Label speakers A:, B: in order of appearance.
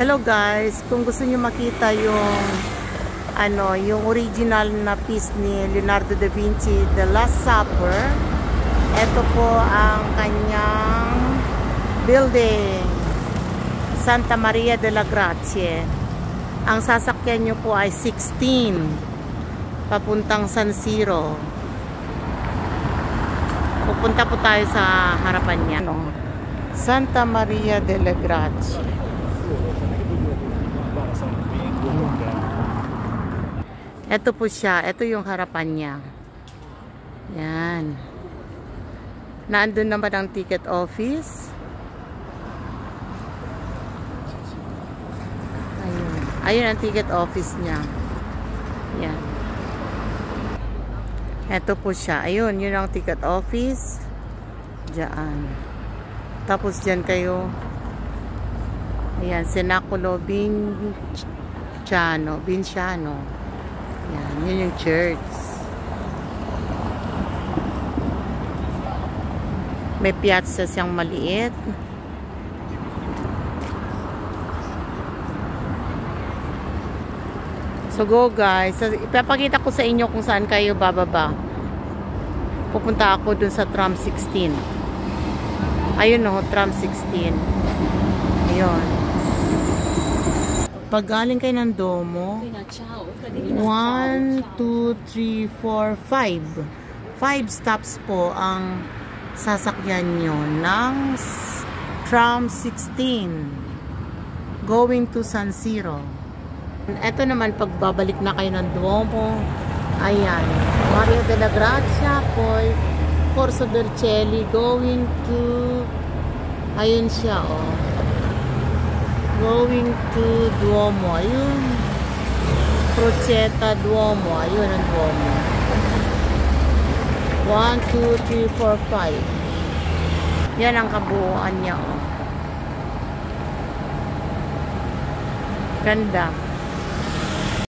A: Hello guys, kung gusto niyo makita yung yung original na piece ni Leonardo da Vinci, The Last Supper, ito po ang kanyang building, Santa Maria della Grazie. Ang sasakyan niyo po ay 16 papuntang San Siro. Pupunta po tayo sa harapan niya. Santa Maria della Grazie. Ito po siya. Ito yung harapan niya. Yan. Naandun naman ang ticket office. Ayun. Ayun ang ticket office niya. Yan. Ito po siya. Ayun. Yun ang ticket office. Diyan. Tapos dyan kayo. Ayan. Cenaculo Vinciano. Yan, yun yung church. May piazza siyang maliit. So go guys. Ipapakita ko sa inyo kung saan kayo bababa. Pupunta ako dun sa tram 16. Ayun o, tram 16. Ayun. Pag galing kayo ng Domo, 1, 2, 3, 4, 5. 5 stops po ang sasakyan nyo ng tram 16 going to San Siro. Ito naman, pagbabalik na kayo ng Duomo, ayan, Maria della Grazia po, Corso Vercelli going to, ayun siya going to Duomo. Ayun. Crocetta Duomo. Ayun ang Duomo. 1, 2, 3, 4, 5. Yan ang kabuuan niya. Ganda.